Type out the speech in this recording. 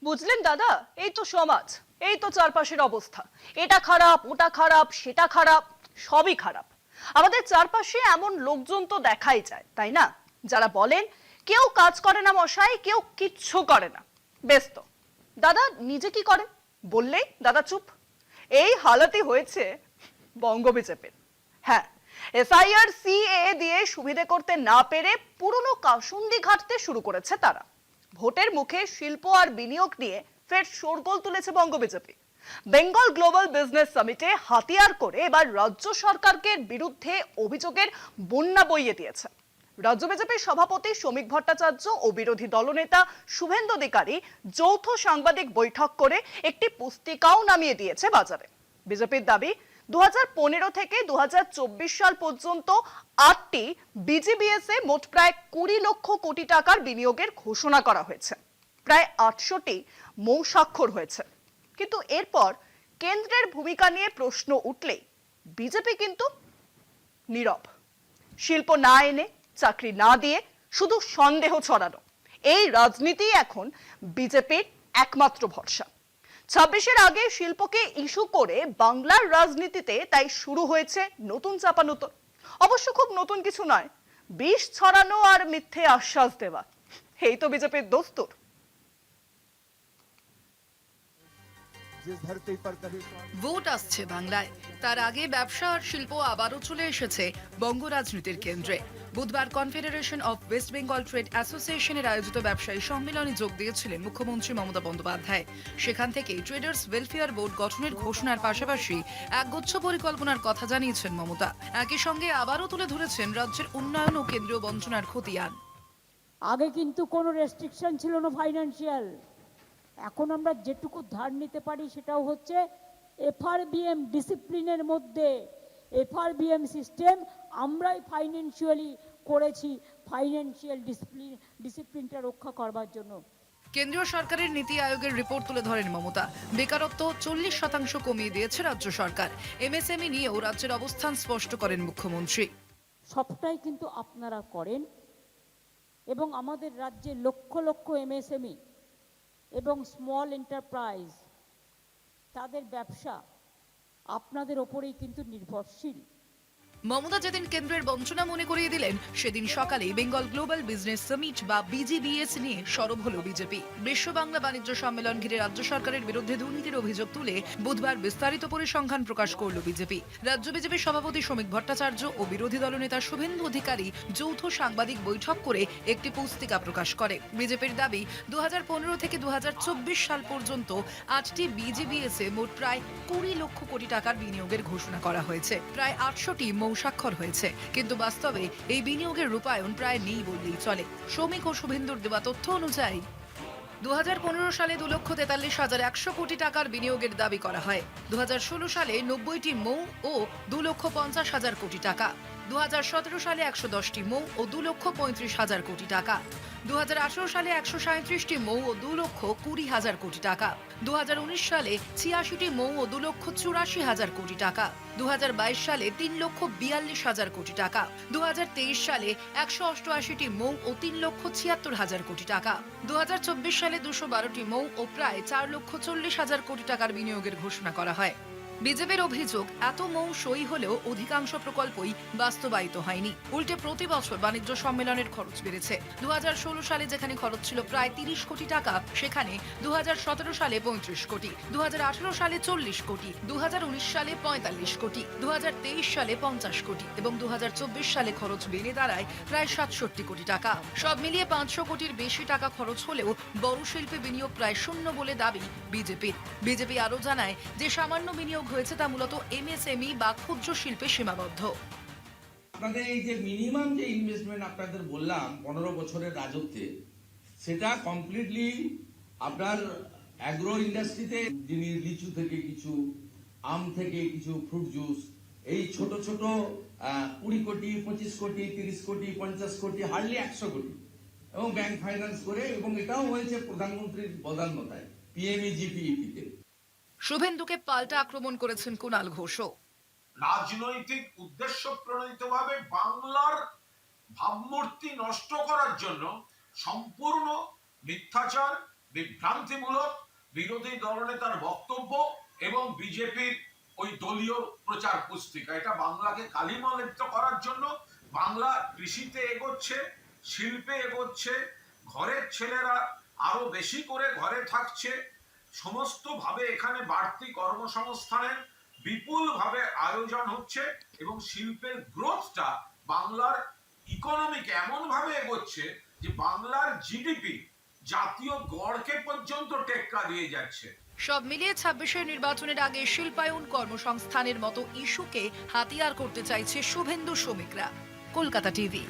বুঝলেন দাদা, এই তো সমাজ, এই তো চারপাশের অবস্থা। এটা খারাপ, ওটা খারাপ, সেটা খারাপ, সবই খারাপ। আমাদের চারপাশে এমন লোকজন তো দেখাই যায়, তাই না? যারা বলেন কেউ কাজ করে না মশাই, কেউ কিচ্ছু করে না, ব্যস্ত। দাদা নিজে কি করেন বললেই দাদা চুপ। এই হালাতই হয়েছে বঙ্গ বিজেপির। হ্যাঁ, এসআইআর সিএ দিয়ে সুবিধে করতে না পেরে পুরনো কাসুন্দি ঘাটতে শুরু করেছে তারা। ভোটের মুখে শিল্প আর বিনিয়োগ নিয়ে ফের শোরগোল তুলেছে বঙ্গ বিজেপি। বেঙ্গল গ্লোবাল বিজনেস সামিটে হাতিয়ার করে এবার রাজ্য সরকারকে বিরুদ্ধে অভিযোগের বন্যা বইয়ে দিয়েছে। রাজ্য বিজেপির সভাপতি শ্রমিক ভট্টাচার্য ও বিরোধী দলনেতা শুভেন্দু অধিকারী যৌথ সাংবাদিক বৈঠক করে একটি পুস্তিকাও নামিয়ে দিয়েছে বাজারে। বিজেপির দাবি 2015 থেকে 2024 সাল পর্যন্ত 8টি বিজিবিএস এ মোট প্রায় 20 লক্ষ কোটি টাকার বিনিয়োগের ঘোষণা করা হয়েছে। প্রায় 800টি মৌ স্বাক্ষর হয়েছে। কিন্তু এরপর কেন্দ্রের ভূমিকা নিয়ে প্রশ্ন উঠলেই বিজেপি কিন্তু নীরব। শিল্প না এনে, চাকরি না দিয়ে শুধু সন্দেহ ছড়ানো, এই রাজনীতি এখন বিজেপির একমাত্র ভরসা। 26-এর আগে শিল্পকে ইস্যু করে বাংলার রাজনীতিতে তাই শুরু হয়েছে নতুন চাপানুতর। অবশ্য খুব নতুন কিছু নয়, বিষ ছড়ানো আর মিথ্যে আশ্বাস দেওয়া, এই তো বিজেপির দস্তুর। ভোট আসছে বাংলায়, তার আগে ব্যবসা আর শিল্প আবারও চলে এসেছে বঙ্গ রাজনীতির কেন্দ্রে। বুধবার confederation of West Bengal trade অ্যাসোসিয়েশনের আয়োজিত ব্যবসায়ী সম্মেলনে যোগ দিয়েছিলেন মুখ্যমন্ত্রী মমতা বন্দ্যোপাধ্যায়। সেখান থেকে ট্রেডার্স ওয়েলফেয়ার বোর্ড গঠনের ঘোষণার পাশাপাশি একগুচ্ছ পরিকল্পনার কথা জানিয়েছেন মমতা। একই সঙ্গে আবারও তুলে ধরেছেন রাজ্যের উন্নয়ন ও কেন্দ্রীয় বঞ্চনার খতিয়ান। আগে কিন্তু কোনো রেস্ট্রিকশন ছিল না ফাইন্যান্সিয়াল। এখন আমরা যেটুকু ধার নিতে পারি সেটাও হচ্ছে এফআরবিএম ডিসিপ্লিনের মধ্যে। এফআরবিএম সিস্টেম আমরাই ফাইন্যান্সিয়ালি করেছি, ফাইন্যান্সিয়াল ডিসিপ্লিনটা রক্ষা করবার জন্য। কেন্দ্রীয় সরকারের নীতি আয়োগের রিপোর্ট তুলে ধরেন মমতা। বেকারত্ব 40% কমিয়ে দিয়েছে রাজ্য সরকার। এমএসএমই নিয়েও রাজ্যের অবস্থান স্পষ্ট করেন মুখ্যমন্ত্রী। সবটাই কিন্তু আপনারা করেন এবং আমাদের রাজ্যে লক্ষ লক্ষ এমএসএমই এবং স্মল এন্টারপ্রাইজ, তাদের ব্যবসা আপনাদের ওপরেই কিন্তু নির্ভরশীল। মমতা যেদিন কেন্দ্রের বঞ্চনা মনে করিয়ে দিলেন, সেদিন সকালে বেঙ্গল গ্লোবাল বিজনেস সামিট বা বিজিবিএস নিয়ে সরব হল বিজেপি। বিশ্ব বাংলা বাণিজ্য সম্মেলন ঘিরে রাজ্য সরকারের বিরুদ্ধে দুর্নীতির অভিযোগ তুলে বুধবার বিস্তারিত পরিসংখ্যান প্রকাশ করল বিজেপি। রাজ্য বিজেপির সভাপতি শ্রমিক ভট্টাচার্য ও বিরোধী দলনেতা শুভেন্দু অধিকারী যৌথ সাংবাদিক বৈঠক করে একটি পুস্তিকা প্রকাশ করে। বিজেপির দাবি 2015 থেকে 2024 সাল পর্যন্ত 8টি বিজিবিএস এ মোট প্রায় 20 লক্ষ কোটি টাকার বিনিয়োগের ঘোষণা করা হয়েছে। প্রায় 800টি স্বাক্ষর হয়েছে, কিন্তু বাস্তবে এই বিনিয়োগের রূপায়ণ প্রায় নেই বললেই চলে। শ্রমিক ও শুভেন্দুর দেওয়া তথ্য অনুযায়ী 2015 সালে 2,43,100 কোটি টাকার বিনিয়োগের দাবি করা হয়। 2016 সালে 90টি মৌ ও 2,50,000 কোটি টাকা। 2017 সালে 110টি মৌ ও 2,35,000 কোটি টাকা। 2018 সালে 137টি মৌ ও 2,20,000 কোটি টাকা। 2019 সালে 86টি মৌ ও 2,84,000 কোটি টাকা। 2022 সালে 3,42,000 কোটি টাকা। 2023 সালে 188টি মৌ ও 3,76,000 কোটি টাকা। 2024 সালে 212টি মৌ ও প্রায় 4,40,000 কোটি টাকার বিনিয়োগের ঘোষণা করা হয়। বিজেপির অভিযোগ, এত মৌ সই হলেও অধিকাংশ প্রকল্পই বাস্তবায়িত হয়নি। উল্টে প্রতি বছর বাণিজ্য সম্মেলনের খরচ বেড়েছে। 2016 সালে যেখানে খরচ ছিল প্রায় 30 কোটি টাকা, সেখানে 2017 সালে 35 কোটি, 2018 সালে 40 কোটি, 2019 সালে 45 কোটি, 2023 সালে 50 কোটি এবং 2024 সালে খরচ বেড়ে দাঁড়ায় প্রায় 67 কোটি টাকা। সব মিলিয়ে 500 কোটির বেশি টাকা খরচ হলেও বড় শিল্পে বিনিয়োগ প্রায় শূন্য বলে দাবি বিজেপির। বিজেপি আরও জানায় যে সামান্য বিনিয়োগ হয়েছে তা মূলত এমএসএমই বা ক্ষুদ্র শিল্পে সীমাবদ্ধ। আপনাদের এই যে মিনিমাম যে ইনভেস্টমেন্ট আপনাদের বললাম 15 বছরের রাজত্বে, সেটা কমপ্লিটলি আপনার অ্যাগ্রো ইন্ডাস্ট্রিতে, যিনি লিচু থেকে কিছু, আম থেকে কিছু, ফ্রুট জুস, এই ছোট ছোট 20 কোটি, 25 কোটি, 30 কোটি, 50 কোটি, হার্ডলি 100 কোটি এবং ব্যাংক ফাইন্যান্স করে, এবং এটাও হয়েছে প্রধানমন্ত্রীর বদান্যতায়, পিএমইজিপিইতে। শুভেন্দুকে পাল্টা আক্রমণ করেছেন কুণাল ঘোষও। রাজনৈতিক উদ্দেশ্য প্রণোদিতভাবে বাংলার ভাবমূর্তি নষ্ট করার জন্য সম্পূর্ণ মিথ্যাচার বিভ্রান্তিমূলক বিরোধী দলনেতার বক্তব্য এবং বিজেপির ওই দলীয় প্রচার পুস্তিকা। এটা বাংলাকে কালিমালিপ্ত করার জন্য। বাংলা কৃষিতে এগোচ্ছে, শিল্পে এগোচ্ছে, ঘরের ছেলেরা আরো বেশি করে ঘরে থাকছে, সমস্ত ভাবে এখানে বাড়তি কর্মসংস্থানের বিপুল ভাবে আয়োজন হচ্ছে এবং শিল্পের গ্রোথটা বাংলার ইকোনমিকে এমন ভাবে এগোচ্ছে যে বাংলার জিডিপি জাতীয় গড়কে পর্যন্ত টেক্কা দিয়ে যাচ্ছে। সব মিলিয়ে ২৬-এর নির্বাচনের আগে শিল্পায়ন, কর্মসংস্থানের মতো ইস্যুকে হাতিয়ার করতে চাইছে শুভেন্দু শ্রমিকরা। কলকাতা টিভি।